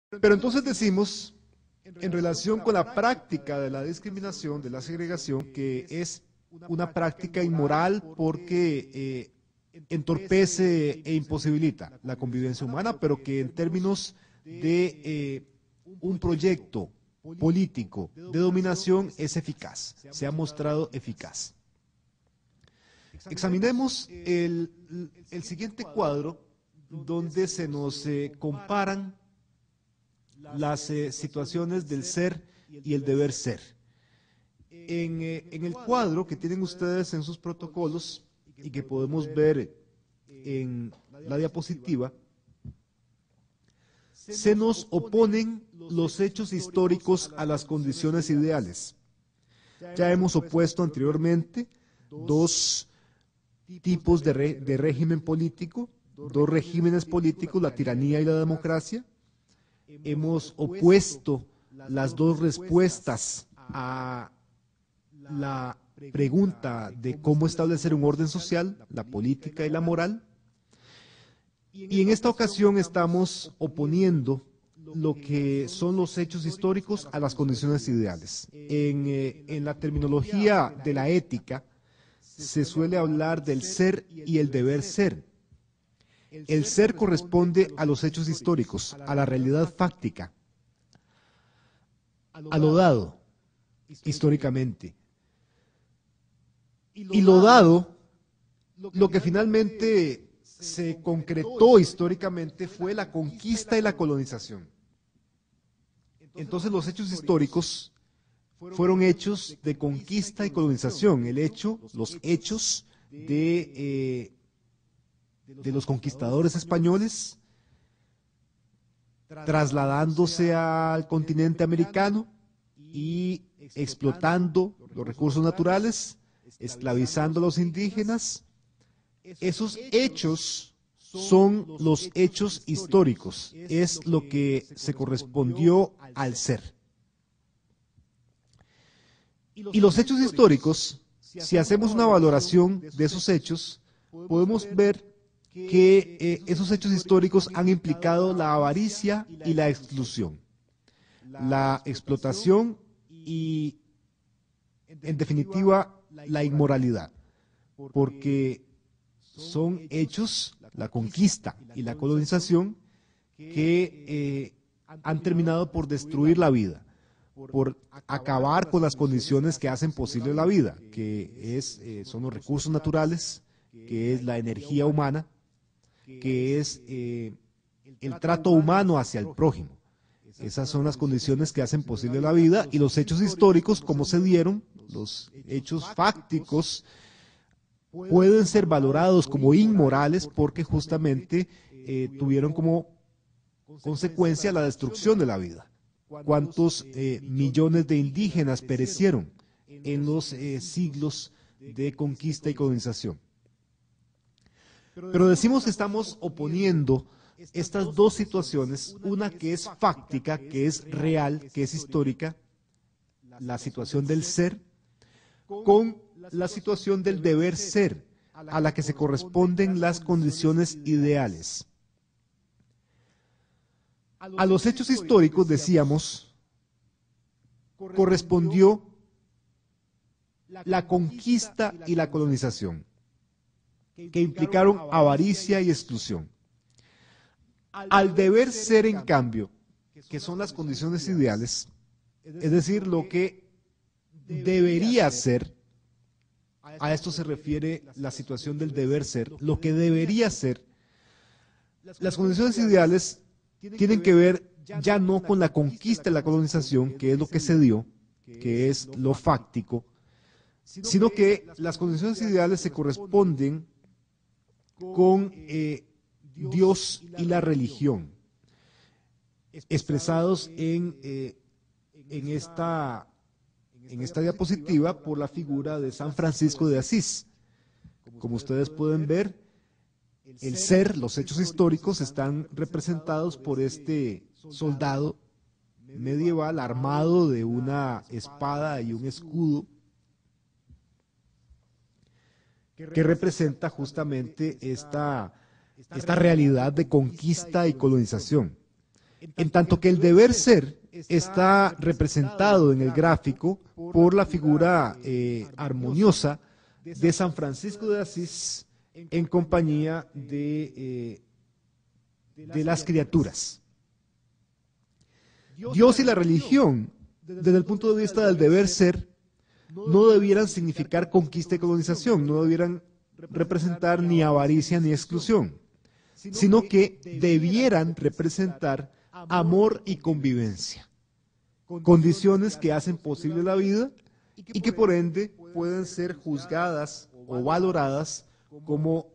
Pero entonces decimos, en relación con la práctica de la discriminación, de la segregación, que es una práctica inmoral porque entorpece e imposibilita la convivencia humana, pero que en términos de un proyecto político de dominación es eficaz, se ha mostrado eficaz. Examinemos el siguiente cuadro donde se nos comparan las situaciones del ser y el deber ser. En el cuadro que tienen ustedes en sus protocolos y que podemos ver en la diapositiva, se nos oponen los hechos históricos a las condiciones ideales. Ya hemos opuesto anteriormente dos tipos de régimen político, dos regímenes políticos, la tiranía y la democracia. Hemos opuesto las dos respuestas a la pregunta de cómo establecer un orden social, la política y la moral. Y en esta ocasión estamos oponiendo lo que son los hechos históricos a las condiciones ideales. En la terminología de la ética se suele hablar del ser y el deber ser. El ser corresponde a los hechos históricos, a la realidad fáctica, a lo dado históricamente. Y lo dado, lo que finalmente se concretó históricamente fue la conquista y la colonización. Entonces los hechos históricos fueron hechos de conquista y colonización. Los hechos de los conquistadores españoles trasladándose al continente americano y explotando los recursos naturales, esclavizando a los indígenas. Esos hechos son los hechos históricos, es lo que se correspondió al ser. Y los hechos históricos, si hacemos una valoración de esos hechos, podemos ver que esos hechos históricos han implicado la avaricia y la exclusión, la explotación y, en definitiva, la inmoralidad, porque son hechos, la conquista y la colonización, que han terminado por destruir la vida, por acabar con las condiciones que hacen posible la vida, que son los recursos naturales, que es la energía humana, que es el trato humano hacia el prójimo. Esas son las condiciones que hacen posible la vida, y los hechos históricos, como se dieron, los hechos fácticos, pueden ser valorados como inmorales porque justamente tuvieron como consecuencia la destrucción de la vida. ¿Cuántos millones de indígenas perecieron en los siglos de conquista y colonización? Pero decimos que estamos oponiendo estas dos situaciones, una que es fáctica, que es real, que es histórica, la situación del ser, con la situación del deber ser, a la que se corresponden las condiciones ideales. A los hechos históricos, decíamos, correspondió la conquista y la colonización, que implicaron avaricia y exclusión. Al deber ser, en cambio, que son las condiciones ideales, es decir, lo que debería ser, a esto se refiere la situación del deber ser, lo que debería ser, las condiciones ideales tienen que ver ya no con la conquista y la colonización, que es lo que se dio, que es lo fáctico, sino que las condiciones ideales se corresponden con Dios y la religión, expresados en esta diapositiva por la figura de San Francisco de Asís. Como ustedes pueden ver, el ser, los hechos históricos, están representados por este soldado medieval armado de una espada y un escudo, que representa justamente esta realidad de conquista y colonización. En tanto que el deber ser está representado en el gráfico por la figura armoniosa de San Francisco de Asís en compañía de las criaturas. Dios y la religión, desde el punto de vista del deber ser, no debieran significar conquista y colonización, no debieran representar ni avaricia ni exclusión, sino que debieran representar amor y convivencia, condiciones que hacen posible la vida y que por ende pueden ser juzgadas o valoradas como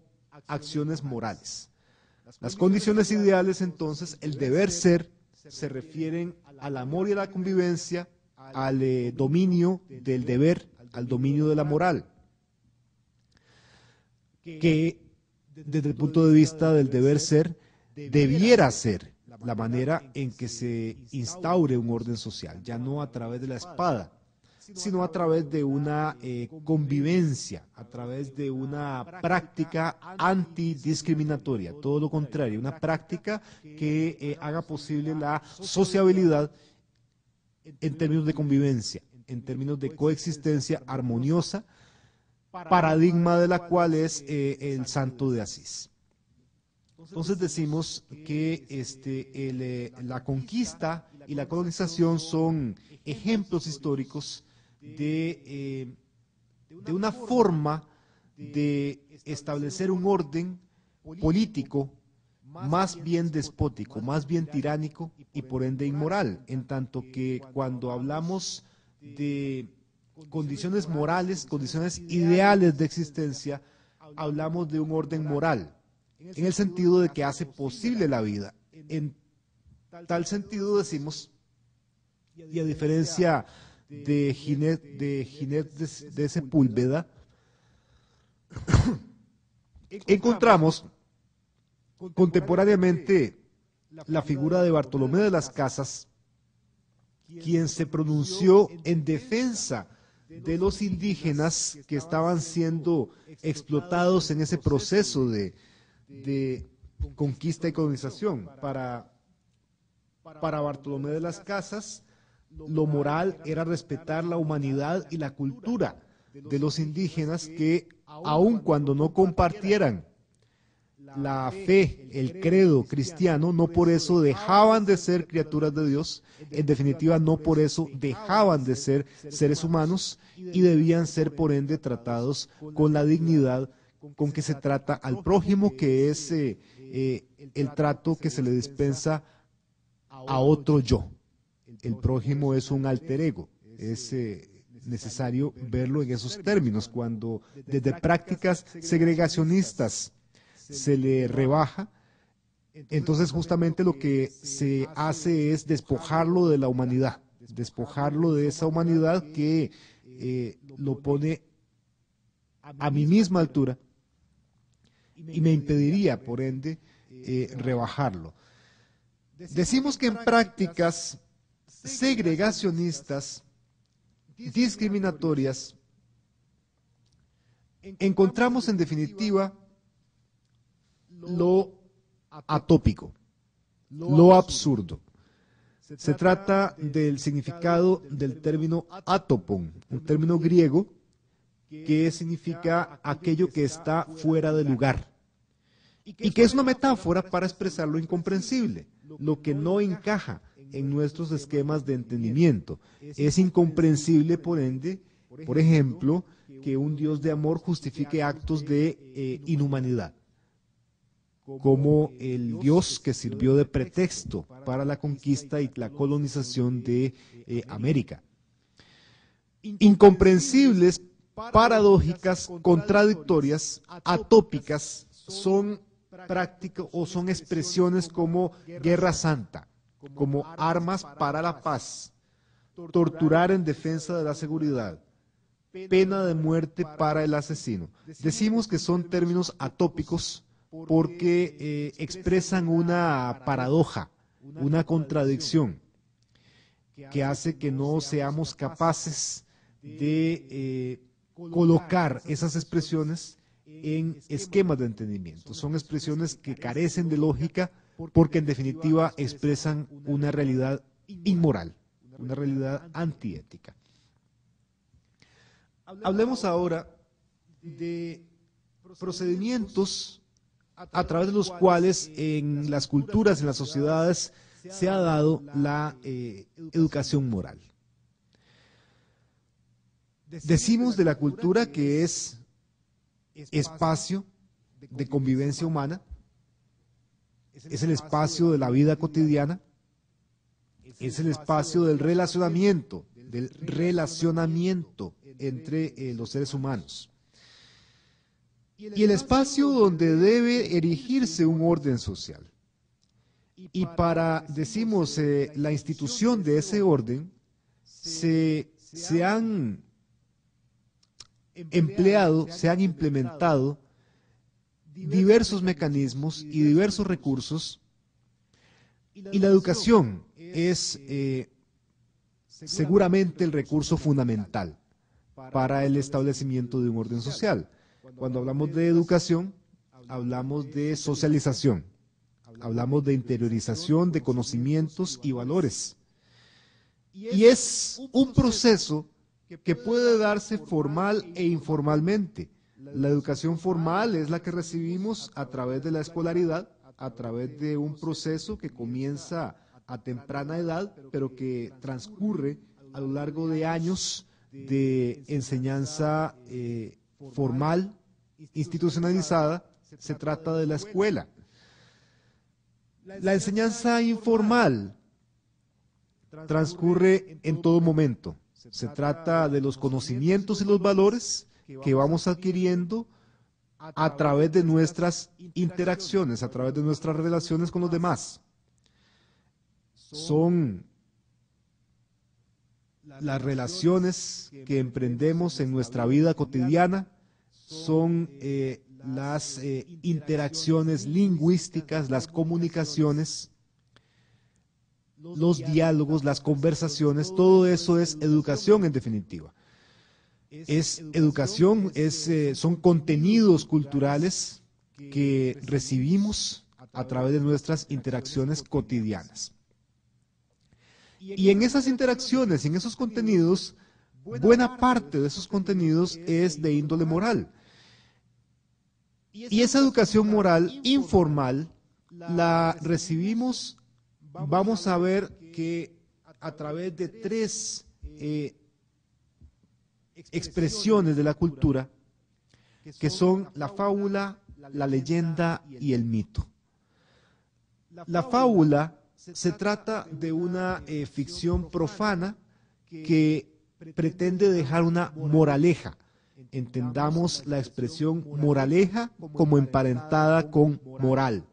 acciones morales. Las condiciones ideales, entonces, el deber ser, se refieren al amor y a la convivencia, al dominio del deber, al dominio de la moral, que desde el punto de vista del deber ser, debiera ser la manera en que se instaure un orden social, ya no a través de la espada, sino a través de una convivencia, a través de una práctica antidiscriminatoria, todo lo contrario, una práctica que haga posible la sociabilidad en términos de convivencia, en términos de coexistencia armoniosa, paradigma de la cual es el Santo de Asís. Entonces decimos que la conquista y la colonización son ejemplos históricos de una forma de establecer un orden político más bien despótico, más bien tiránico y por ende inmoral, en tanto que cuando hablamos de condiciones morales, condiciones ideales de existencia, hablamos de un orden moral, en el sentido de que hace posible la vida. En tal sentido decimos, y a diferencia de Ginés de Sepúlveda, encontramos contemporáneamente la figura de Bartolomé de las Casas, quien se pronunció en defensa de los indígenas que estaban siendo explotados en ese proceso de conquista y colonización. Para Bartolomé de las Casas, lo moral era respetar la humanidad y la cultura de los indígenas que, aun cuando no compartieran la fe, el credo cristiano, no por eso dejaban de ser criaturas de Dios, en definitiva no por eso dejaban de ser seres humanos y debían ser por ende tratados con la dignidad con que se trata al prójimo, que es el trato que se le dispensa a otro yo. El prójimo es un alter ego, es necesario verlo en esos términos, cuando desde prácticas segregacionistas se le rebaja, entonces justamente lo que se hace es despojarlo de la humanidad, despojarlo de esa humanidad que lo pone a mi misma altura y me impediría, por ende, rebajarlo. Decimos que en prácticas segregacionistas, discriminatorias, encontramos en definitiva lo atópico, lo absurdo. Se trata del significado del término atopon, un término griego que significa aquello que está fuera de lugar y que es una metáfora para expresar lo incomprensible, lo que no encaja en nuestros esquemas de entendimiento. Es incomprensible, por ende, por ejemplo, que un Dios de amor justifique actos de inhumanidad, como el Dios que sirvió de pretexto para la conquista y la colonización de América. Incomprensibles, paradójicas, contradictorias, atópicas, son prácticas o son expresiones como guerra santa, como armas para la paz, torturar en defensa de la seguridad, pena de muerte para el asesino. Decimos que son términos atópicos porque expresan una paradoja, una contradicción, que hace que no seamos capaces de colocar esas expresiones en esquemas de entendimiento. Son expresiones que carecen de lógica, porque en definitiva expresan una realidad inmoral, una realidad antiética. Hablemos ahora de procedimientos a través de los cuales en las culturas, en las sociedades, se ha dado la educación moral. Decimos de la cultura que es espacio de convivencia humana, es el espacio de la vida cotidiana, es el espacio del relacionamiento entre los seres humanos. Y el espacio donde debe erigirse un orden social. Y para, decimos, la institución de ese orden, se han empleado, se han implementado diversos mecanismos y diversos recursos, y la educación es seguramente el recurso fundamental para el establecimiento de un orden social. Cuando hablamos de educación, hablamos de socialización, hablamos de interiorización de conocimientos y valores. Y es un proceso que puede darse formal e informalmente. La educación formal es la que recibimos a través de la escolaridad, a través de un proceso que comienza a temprana edad, pero que transcurre a lo largo de años de enseñanza formal, institucionalizada. Se trata de la escuela. La enseñanza informal transcurre en todo momento. Se trata de los conocimientos y los valores que vamos adquiriendo a través de nuestras interacciones, a través de nuestras relaciones con los demás. Son las relaciones que emprendemos en nuestra vida cotidiana, son las interacciones lingüísticas, las comunicaciones, los diálogos, las conversaciones, todo eso es educación en definitiva. Es educación, son contenidos culturales que recibimos a través de nuestras interacciones cotidianas. Y en esas interacciones, en esos contenidos, buena parte de esos contenidos es de índole moral. Y esa educación moral informal la recibimos, vamos a ver que a través de tres expresiones de la cultura, que son la fábula, la leyenda y el mito. La fábula se trata de una ficción profana que pretende dejar una moraleja. Entendamos la expresión moraleja como emparentada con moral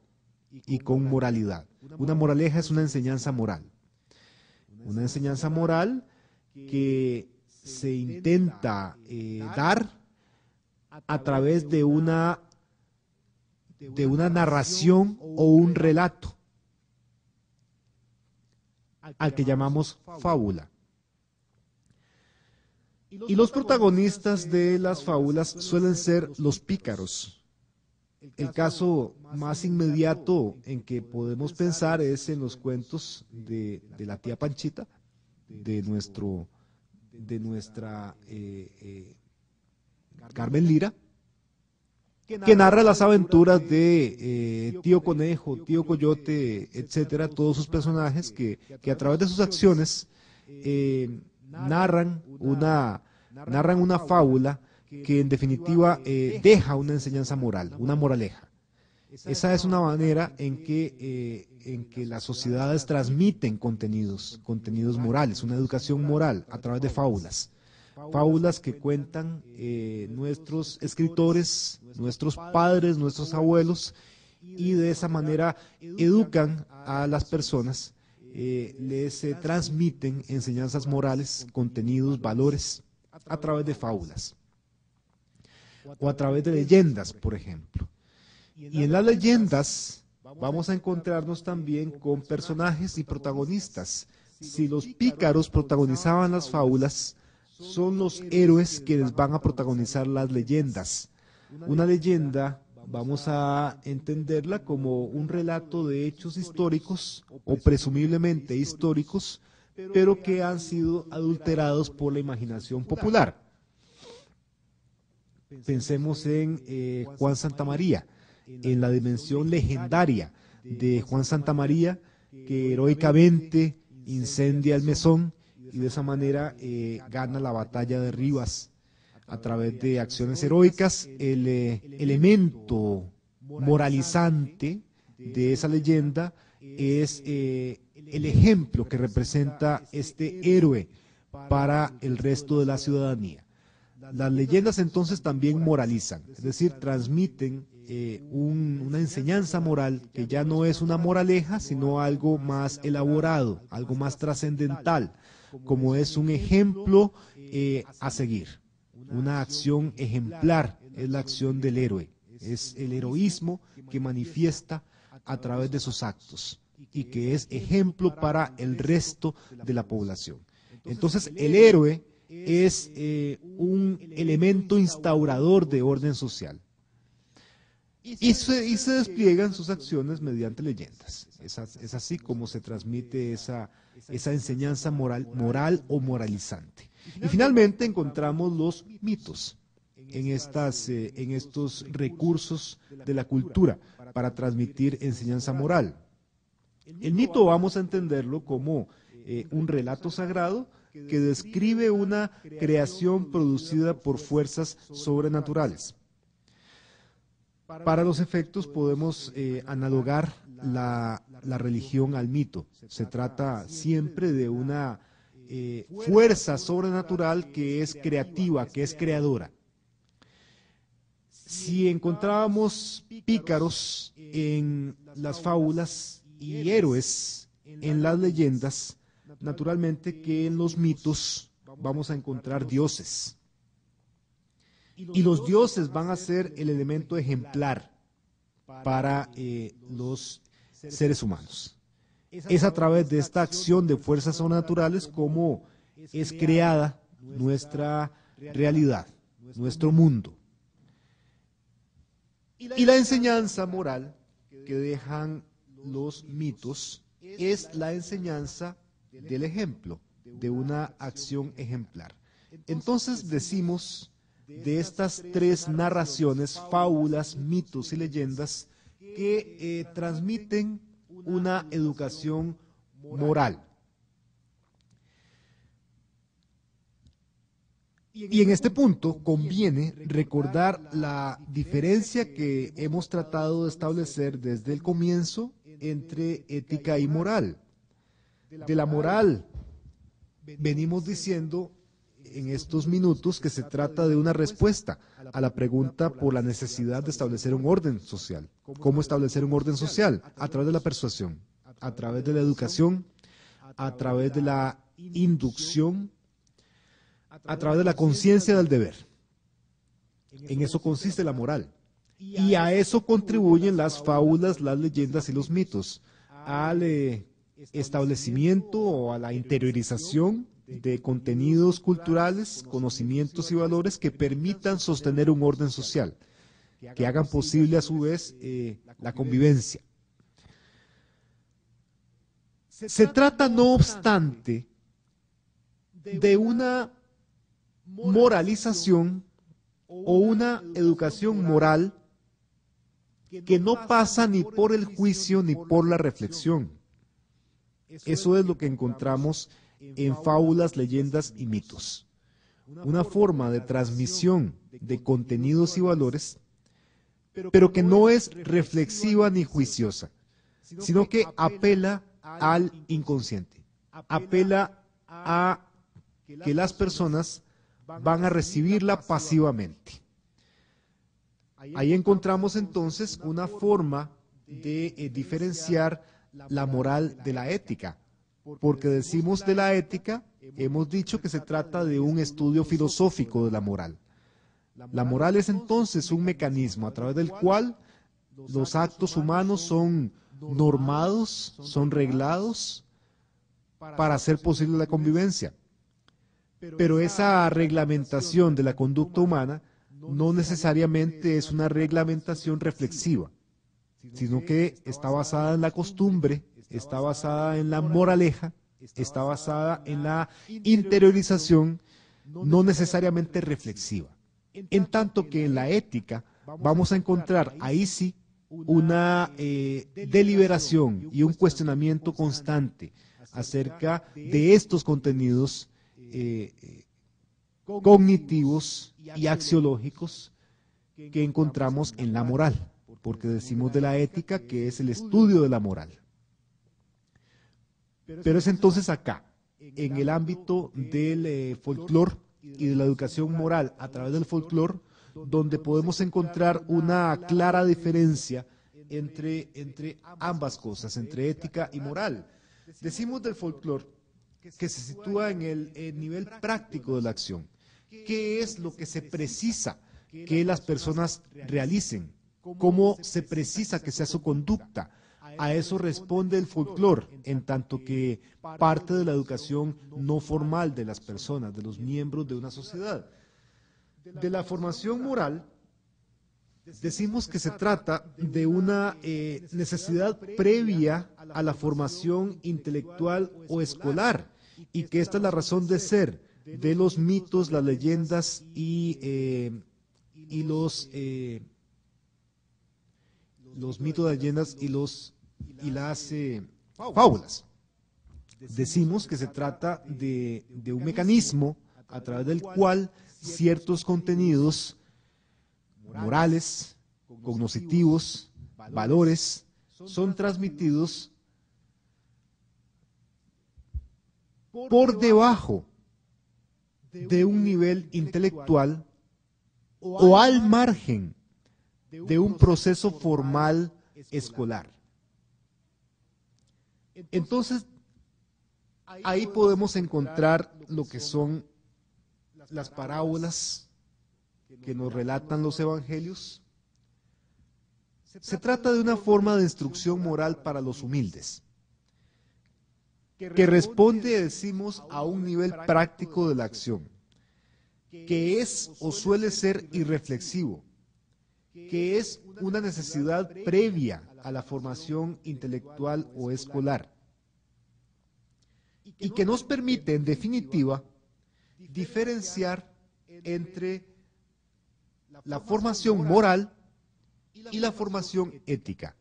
y con moralidad. Una moraleja es una enseñanza moral. Una enseñanza moral que se intenta dar a través de una narración o un relato, al que llamamos fábula. Y los protagonistas de las fábulas suelen ser los pícaros. El caso más inmediato en que podemos pensar es en los cuentos de la tía Panchita, de nuestra Carmen Lira, que narra las aventuras de Tío Conejo, Tío Coyote, etcétera, todos sus personajes que a través de sus acciones narran una fábula que en definitiva deja una enseñanza moral, una moraleja. Esa es una manera en que las sociedades transmiten contenidos morales, una educación moral a través de fábulas. Fábulas que cuentan nuestros escritores, nuestros padres, nuestros abuelos, y de esa manera educan a las personas, les transmiten enseñanzas morales, contenidos, valores, a través de fábulas. O a través de leyendas, por ejemplo. Y en las leyendas vamos a encontrarnos también con personajes y protagonistas. Si los pícaros protagonizaban las fábulas, son los héroes quienes van a protagonizar las leyendas. Una leyenda vamos a entenderla como un relato de hechos históricos o presumiblemente históricos, pero que han sido adulterados por la imaginación popular. Pensemos en Juan Santamaría, en la dimensión legendaria de Juan Santamaría, que heroicamente incendia el mesón y de esa manera gana la batalla de Rivas. A través de acciones heroicas, el elemento moralizante de esa leyenda es el ejemplo que representa este héroe para el resto de la ciudadanía. Las leyendas entonces también moralizan, es decir, transmiten una enseñanza moral que ya no es una moraleja, sino algo más elaborado, algo más trascendental, como es un ejemplo a seguir. Una acción ejemplar es la acción del héroe, es el heroísmo que manifiesta a través de sus actos y que es ejemplo para el resto de la población. Entonces, el héroe es un elemento instaurador de orden social. Y se despliegan sus acciones mediante leyendas. Es así como se transmite esa enseñanza moral o moralizante. Y finalmente encontramos los mitos en estos recursos de la cultura para transmitir enseñanza moral. El mito vamos a entenderlo como un relato sagrado que describe una creación producida por fuerzas sobrenaturales. Para los efectos podemos analogar la religión al mito. Se trata siempre de una fuerza sobrenatural que es creativa, que es creadora. Si encontrábamos pícaros en las fábulas y héroes en las leyendas, naturalmente que en los mitos vamos a encontrar dioses. Y los dioses van a ser el elemento ejemplar para los seres humanos. Es a través de esta acción de fuerzas sobrenaturales como es creada nuestra realidad, nuestro mundo. Y la enseñanza moral que dejan los mitos es la enseñanza del ejemplo, de una acción ejemplar. Entonces decimos de estas tres narraciones, fábulas, mitos y leyendas, que transmiten una educación moral. Y en este punto conviene recordar la diferencia que hemos tratado de establecer desde el comienzo entre ética y moral. De la moral venimos diciendo en estos minutos que se trata de una respuesta a la pregunta por la necesidad de establecer un orden social. ¿Cómo establecer un orden social? A través de la persuasión, a través de la educación, a través de la inducción, a través de la conciencia del deber. En eso consiste la moral. Y a eso contribuyen las fábulas, las leyendas y los mitos, al establecimiento o a la interiorización de contenidos culturales, conocimientos y valores que permitan sostener un orden social, que hagan posible a su vez la convivencia. Se trata, no obstante, de una moralización o una educación moral que no pasa ni por el juicio ni por la reflexión. Eso es lo que encontramos en fábulas, leyendas y mitos. Una forma de transmisión de contenidos y valores, pero que no es reflexiva ni juiciosa, sino que apela al inconsciente, apela a que las personas van a recibirla pasivamente. Ahí encontramos entonces una forma de diferenciar la moral de la ética, porque decimos de la ética, hemos dicho que se trata de un estudio filosófico de la moral. La moral es entonces un mecanismo a través del cual los actos humanos son normados, son reglados para hacer posible la convivencia. Pero esa reglamentación de la conducta humana no necesariamente es una reglamentación reflexiva, sino que está basada en la costumbre, está basada en la moraleja, está basada en la interiorización, no necesariamente reflexiva. En tanto que en la ética vamos a encontrar ahí sí una deliberación y un cuestionamiento constante acerca de estos contenidos cognitivos y axiológicos que encontramos en la moral, porque decimos de la ética que es el estudio de la moral. Pero es entonces acá, en el ámbito del folclore y de la educación moral a través del folclore, donde podemos encontrar una clara diferencia entre ambas cosas, entre ética y moral. Decimos del folclore que se sitúa en el nivel práctico de la acción. ¿Qué es lo que se precisa que las personas realicen? ¿Cómo se precisa que sea su conducta? A eso responde el folclore, en tanto que parte de la educación no formal de las personas, de los miembros de una sociedad. De la formación moral, decimos que se trata de una necesidad previa a la formación intelectual o escolar, y que esta es la razón de ser de los mitos, las leyendas y los mitos, las leyendas y las fábulas. Decimos que se trata de un mecanismo a través del cual ciertos contenidos morales, cognitivos, valores, son transmitidos por debajo de un nivel intelectual o al margen de un proceso formal escolar. Entonces, ahí podemos encontrar lo que son las parábolas que nos relatan los evangelios. Se trata de una forma de instrucción moral para los humildes, que responde, decimos, a un nivel práctico de la acción, que es o suele ser irreflexivo, que es una necesidad previa a la formación intelectual o escolar, y que nos permite, en definitiva, diferenciar entre la formación moral y la formación ética.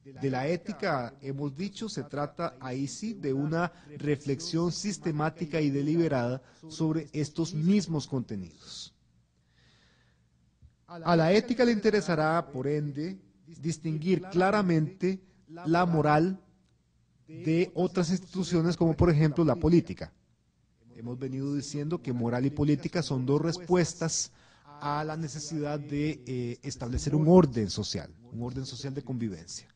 De la ética, hemos dicho, se trata ahí sí de una reflexión sistemática y deliberada sobre estos mismos contenidos. A la ética le interesará, por ende, distinguir claramente la moral de otras instituciones, como por ejemplo la política. Hemos venido diciendo que moral y política son dos respuestas a la necesidad de establecer un orden social de convivencia.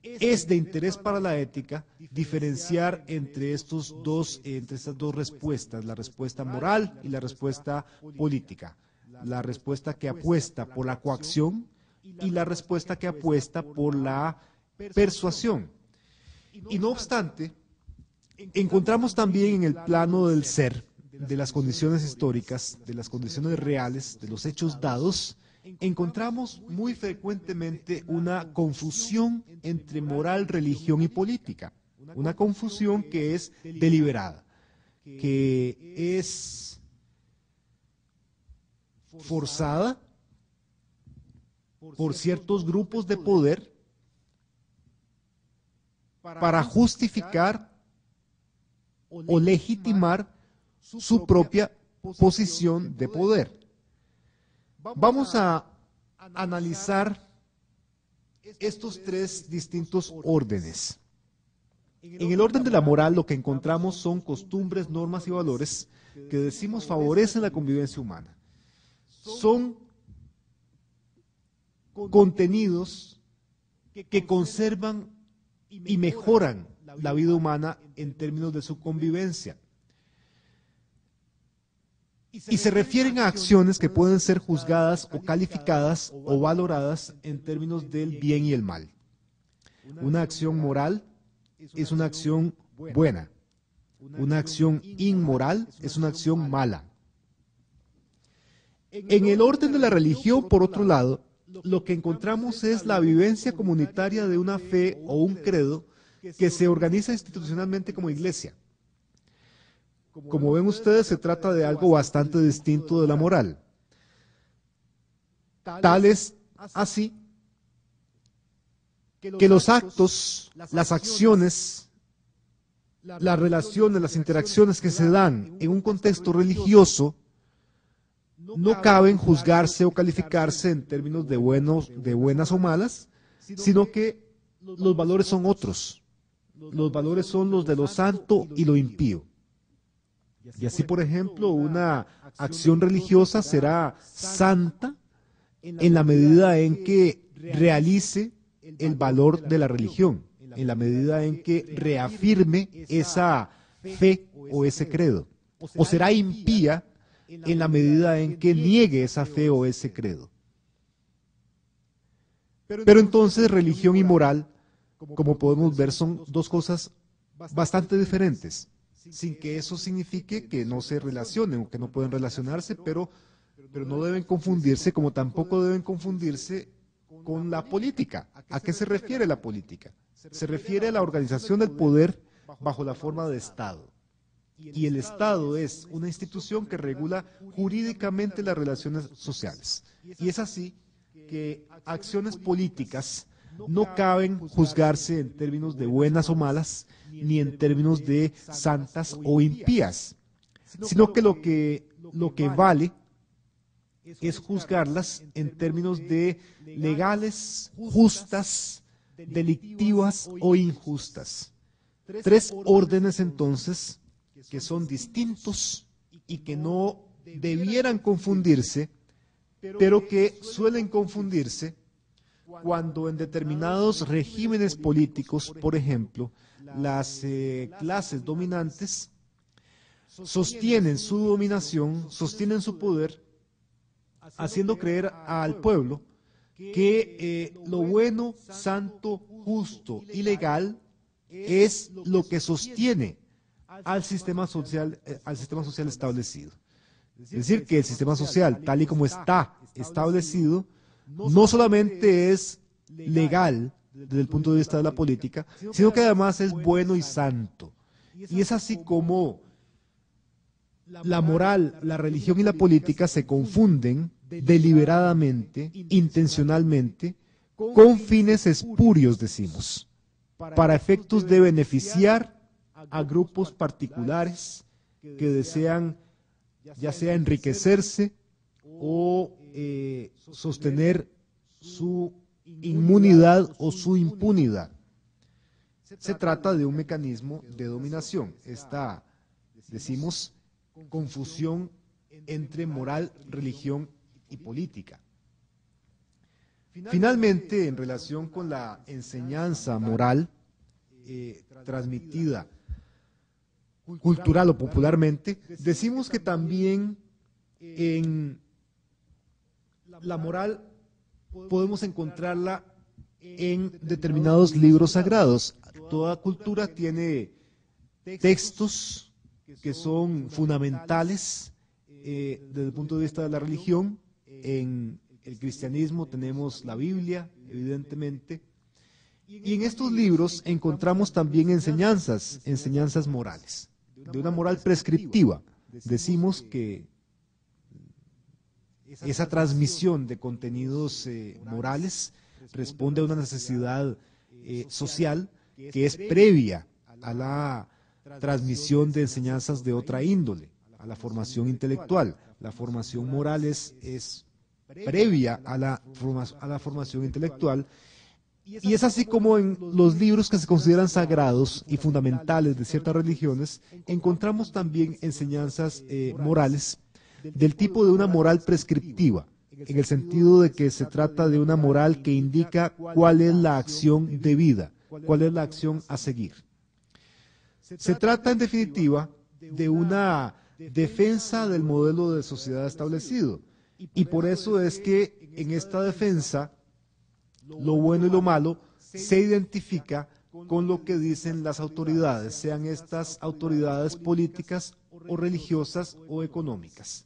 Es de interés para la ética diferenciar entre estas dos respuestas, la respuesta moral y la respuesta política, la respuesta que apuesta por la coacción y la respuesta que apuesta por la persuasión. Y no obstante, encontramos también en el plano del ser, de las condiciones históricas, de las condiciones reales, de los hechos dados, encontramos muy frecuentemente una confusión entre moral, religión y política. Una confusión que es deliberada, que es forzada por ciertos grupos de poder para justificar o legitimar su propia posición de poder. Vamos a analizar estos tres distintos órdenes. En el orden de la moral, lo que encontramos son costumbres, normas y valores que decimos favorecen la convivencia humana. Son contenidos que conservan y mejoran la vida humana en términos de su convivencia. Y se refieren a acciones que pueden ser juzgadas o calificadas o valoradas en términos del bien y el mal. Una acción moral es una acción buena. Una acción inmoral es una acción mala. En el orden de la religión, por otro lado, lo que encontramos es la vivencia comunitaria de una fe o un credo que se organiza institucionalmente como iglesia. Como ven ustedes, se trata de algo bastante distinto de la moral. Tal es así que los actos, las acciones, las relaciones, las interacciones que se dan en un contexto religioso no caben juzgarse o calificarse en términos de buenas o malas, sino que los valores son otros. Los valores son los de lo santo y lo impío. Y así, por ejemplo, una acción religiosa será santa en la medida en que realice el valor de la religión, en la medida en que reafirme esa fe o ese credo. O será impía en la medida en que niegue esa fe o ese credo. Pero entonces religión y moral, como podemos ver, son dos cosas bastante diferentes, sin que eso signifique que no se relacionen o que no pueden relacionarse, pero no deben confundirse, como tampoco deben confundirse con la política. ¿A qué se refiere la política? Se refiere a la organización del poder bajo la forma de Estado. Y el Estado es una institución que regula jurídicamente las relaciones sociales. Y es así que acciones políticas no caben juzgarse en términos de buenas o malas, ni en términos de santas o impías, sino que lo que vale es juzgarlas en términos de legales, justas, delictivas o injustas. Tres órdenes entonces que son distintos y que no debieran confundirse, pero que suelen confundirse cuando en determinados regímenes políticos, por ejemplo, las clases dominantes sostienen su dominación, sostienen su poder, haciendo creer al pueblo que lo bueno, santo, justo y legal es lo que sostiene al sistema social establecido. Es decir, que el sistema social, tal y como está establecido, no solamente es legal desde el punto de vista de la política, sino que además es bueno y santo. Y es así como la moral, la religión y la política se confunden deliberadamente, intencionalmente, con fines espurios, decimos, para efectos de beneficiar a grupos particulares que desean ya sea enriquecerse o sostener su inmunidad o su impunidad. Se trata de un mecanismo de dominación. Esta, decimos, confusión entre moral, religión y política. Finalmente, en relación con la enseñanza moral transmitida cultural o popularmente, decimos que también en la moral podemos encontrarla en determinados libros sagrados. Toda cultura tiene textos que son fundamentales desde el punto de vista de la religión. En el cristianismo tenemos la Biblia, evidentemente, y en estos libros encontramos también enseñanzas morales, de una moral prescriptiva. Decimos que esa transmisión de contenidos morales responde a una necesidad social que es previa a la transmisión de enseñanzas de otra índole, a la formación intelectual. La formación moral es previa a la formación intelectual. Y es así como en los libros que se consideran sagrados y fundamentales de ciertas religiones, encontramos también enseñanzas morales del tipo de una moral prescriptiva, en el sentido de que se trata de una moral que indica cuál es la acción debida, cuál es la acción a seguir. Se trata, en definitiva, de una defensa del modelo de sociedad establecido. Y por eso es que en esta defensa, lo bueno y lo malo se identifica con lo que dicen las autoridades, sean estas autoridades políticas o religiosas o económicas.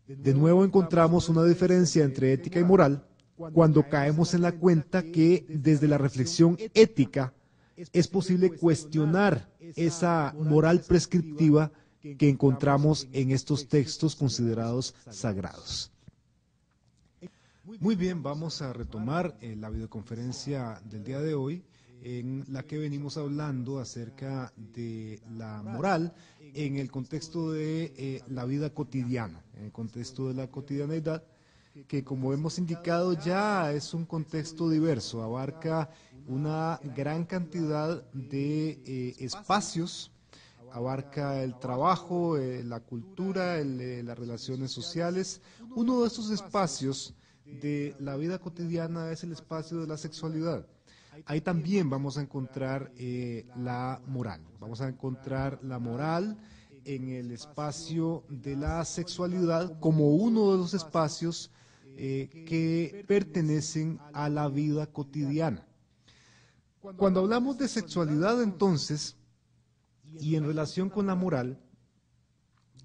De nuevo encontramos una diferencia entre ética y moral cuando caemos en la cuenta que desde la reflexión ética es posible cuestionar esa moral prescriptiva que encontramos en estos textos considerados sagrados. Muy bien, vamos a retomar la videoconferencia del día de hoy, en la que venimos hablando acerca de la moral en el contexto de la vida cotidiana, en el contexto de la cotidianeidad, que como hemos indicado ya es un contexto diverso, abarca una gran cantidad de espacios, abarca el trabajo, la cultura, las relaciones sociales. Uno de estos espacios de la vida cotidiana es el espacio de la sexualidad. Ahí también vamos a encontrar la moral. Vamos a encontrar la moral en el espacio de la sexualidad como uno de los espacios que pertenecen a la vida cotidiana. Cuando hablamos de sexualidad, entonces, y en relación con la moral,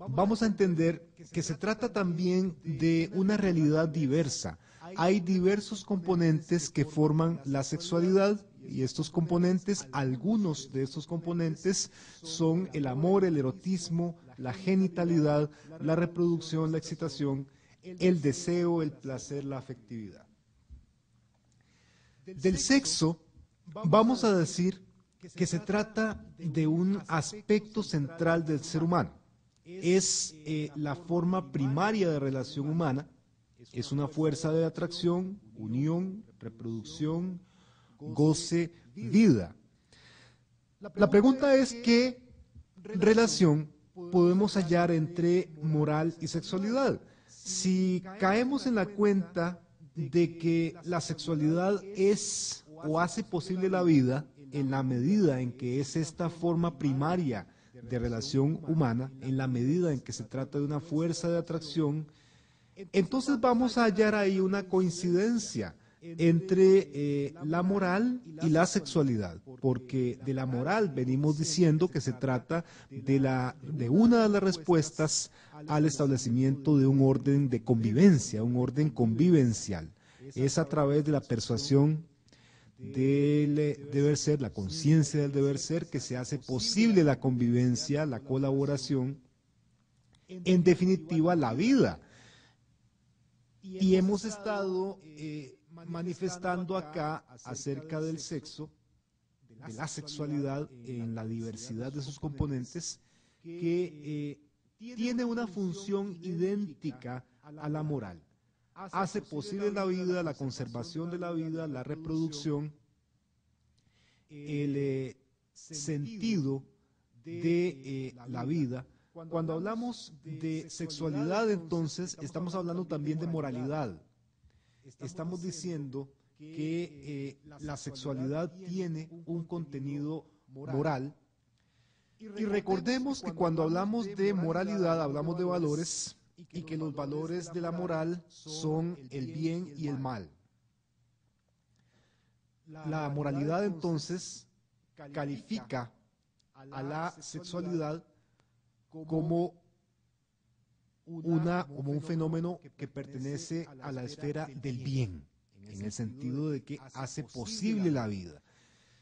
vamos a entender que se trata también de una realidad diversa. Hay diversos componentes que forman la sexualidad y estos componentes, algunos de estos componentes son el amor, el erotismo, la genitalidad, la reproducción, la excitación, el deseo, el placer, la afectividad. Del sexo, vamos a decir que se trata de un aspecto central del ser humano. Es la forma primaria de relación humana, es una fuerza de atracción, unión, reproducción, goce, vida. La pregunta es qué relación podemos hallar entre moral y sexualidad. Si caemos en la cuenta de que la sexualidad es o hace posible la vida en la medida en que es esta forma primaria de relación humana, en la medida en que se trata de una fuerza de atracción, entonces vamos a hallar ahí una coincidencia entre la moral y la sexualidad, porque de la moral venimos diciendo que se trata de una de las respuestas al establecimiento de un orden de convivencia, un orden convivencial. Es a través de la persuasión del deber ser, la conciencia del deber ser, que se hace posible la convivencia, la colaboración, en definitiva la vida. Y hemos estado manifestando acá acerca del sexo, de la sexualidad en la diversidad de sus componentes, que tiene una función idéntica a la moral. Hace posible la vida, la conservación de la vida, la reproducción, el sentido de la vida. Cuando hablamos de sexualidad, entonces, estamos hablando también de moralidad. Estamos diciendo que la sexualidad tiene un contenido moral. Y recordemos que cuando hablamos de moralidad, hablamos de valores y que los valores de la moral son el bien y el mal. La moralidad, entonces, califica a la sexualidad como un fenómeno que pertenece a la esfera del bien, en el sentido de que hace posible la vida.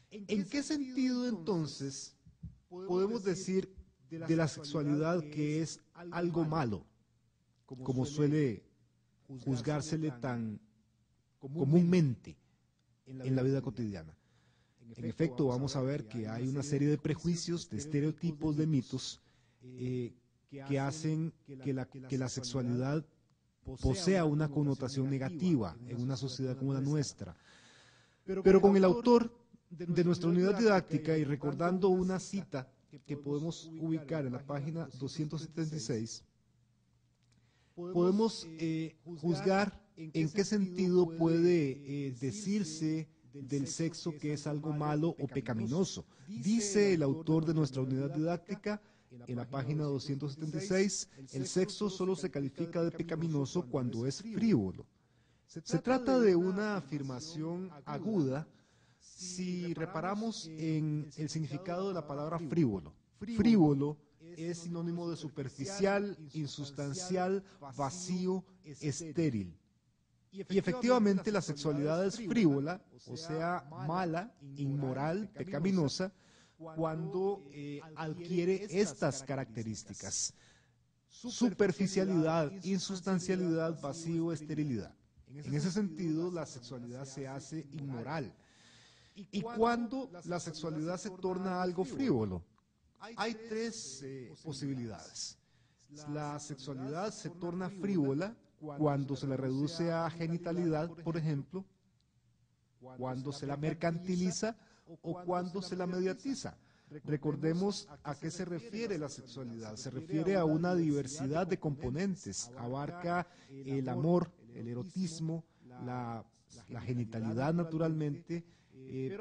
¿En qué sentido entonces podemos decir de la sexualidad que es algo malo, como suele juzgársele tan comúnmente en la vida cotidiana? En efecto, vamos a ver que hay una serie de prejuicios, de estereotipos, de mitos que hacen que la sexualidad posea una connotación negativa en una sociedad como la nuestra. Pero con el autor de nuestra unidad didáctica y recordando una cita que podemos ubicar en la página 276, podemos juzgar en qué sentido puede decirse del sexo que es algo malo o pecaminoso. Dice el autor de nuestra unidad didáctica en la página 276, el sexo solo se califica de pecaminoso cuando es frívolo. Se trata de una afirmación aguda si reparamos en el significado de la palabra frívolo. Frívolo es sinónimo de superficial, insustancial, vacío, estéril. Y efectivamente la sexualidad es frívola, o sea, mala, inmoral, pecaminosa, cuando adquiere estas características: superficialidad, insustancialidad, vacío, esterilidad. En ese sentido, la sexualidad se hace inmoral. ¿Y cuando la sexualidad se torna algo frívolo? Hay tres posibilidades. La sexualidad se torna frívola cuando se la reduce a genitalidad, por ejemplo, cuando se la mercantiliza o cuando se la mediatiza. Recordemos a qué se refiere la sexualidad. Se refiere a una diversidad de componentes. Abarca el amor, el erotismo, la genitalidad naturalmente,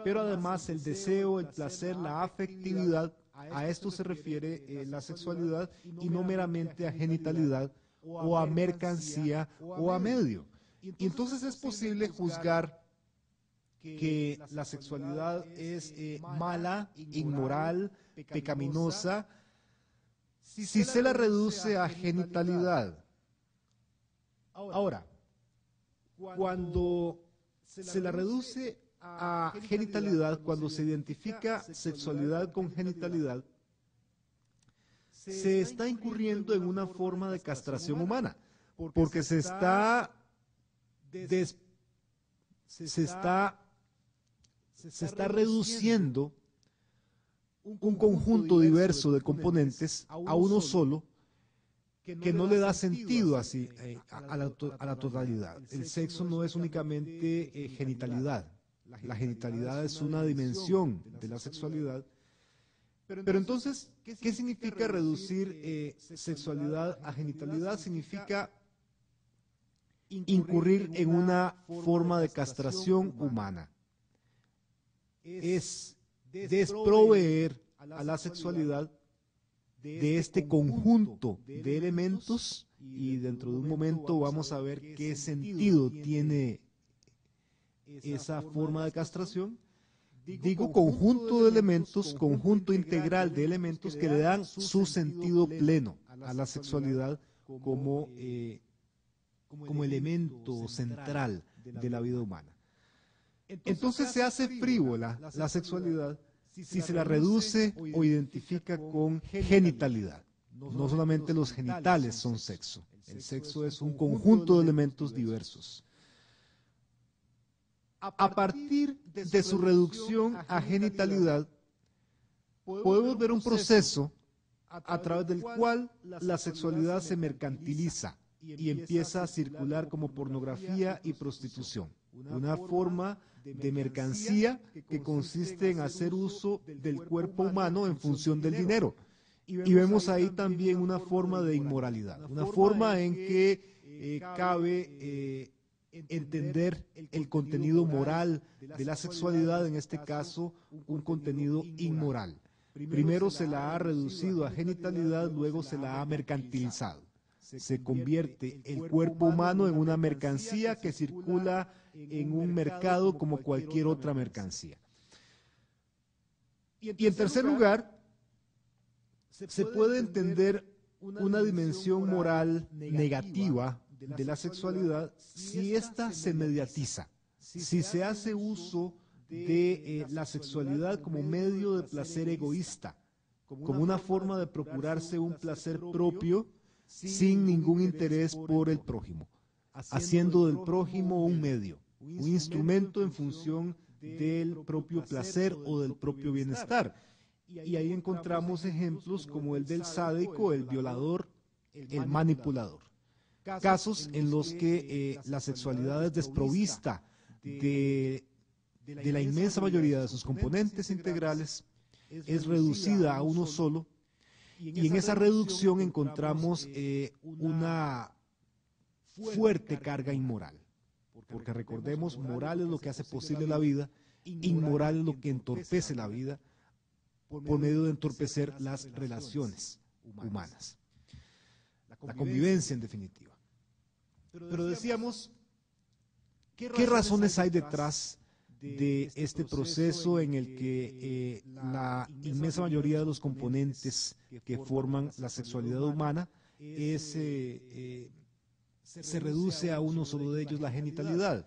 pero además el deseo, el placer, la afectividad. A esto se refiere la sexualidad y no meramente a genitalidad o a mercancía o a medio. Y entonces es posible juzgar que la sexualidad es mala, inmoral, pecaminosa, si se la reduce a genitalidad. Ahora, cuando se la reduce a genitalidad, cuando se identifica sexualidad con genitalidad, se está incurriendo en una forma de castración humana, porque se está reduciendo un conjunto diverso de componentes a uno solo, que no le da sentido así a la totalidad. El sexo no es únicamente genitalidad. La genitalidad es una dimensión de la sexualidad. Pero entonces, ¿qué significa reducir sexualidad a genitalidad? Significa incurrir en una forma de castración humana. Es desproveer a la sexualidad de este conjunto de elementos, y dentro de un momento vamos a ver qué sentido tiene esa forma de castración. Digo conjunto de elementos, conjunto integral de elementos que le dan su sentido pleno a la sexualidad como elemento central de la vida humana. Entonces se hace frívola la sexualidad si se la reduce o identifica con genitalidad. No solamente los genitales son sexo. El sexo es un conjunto de elementos diversos. A partir de su reducción a genitalidad, podemos ver un proceso a través del cual la sexualidad se mercantiliza y empieza a circular como pornografía y prostitución. Una forma de mercancía que consiste en hacer uso del cuerpo humano en función del dinero. Y vemos ahí también una forma de inmoralidad, una forma en que cabe entender el contenido moral de la sexualidad, en este caso un contenido inmoral. Primero se la ha reducido a genitalidad, luego se la ha mercantilizado. Se convierte el cuerpo humano en una mercancía que circula en un mercado como cualquier otra mercancía. Y en tercer lugar, se puede entender una dimensión moral negativa de la sexualidad si ésta se mediatiza, si se hace uso de la sexualidad como medio de placer egoísta, como una forma de procurarse un placer propio sin ningún interés por el prójimo, haciendo del prójimo un medio, un instrumento en función del propio placer o del propio bienestar. Y ahí encontramos ejemplos como el del sádico, el violador, el manipulador. Casos en los que la sexualidad es desprovista de la inmensa mayoría de sus componentes integrales, es reducida a uno solo, y en esa reducción encontramos una fuerte carga inmoral. Porque recordemos, moral es lo que hace posible la vida, inmoral es lo que entorpece la vida, por medio de entorpecer las relaciones humanas. La convivencia, en definitiva. Pero decíamos, ¿qué razones hay detrás de este proceso en el que la inmensa mayoría de los componentes que forman la sexualidad humana se reduce a uno solo de ellos, la genitalidad.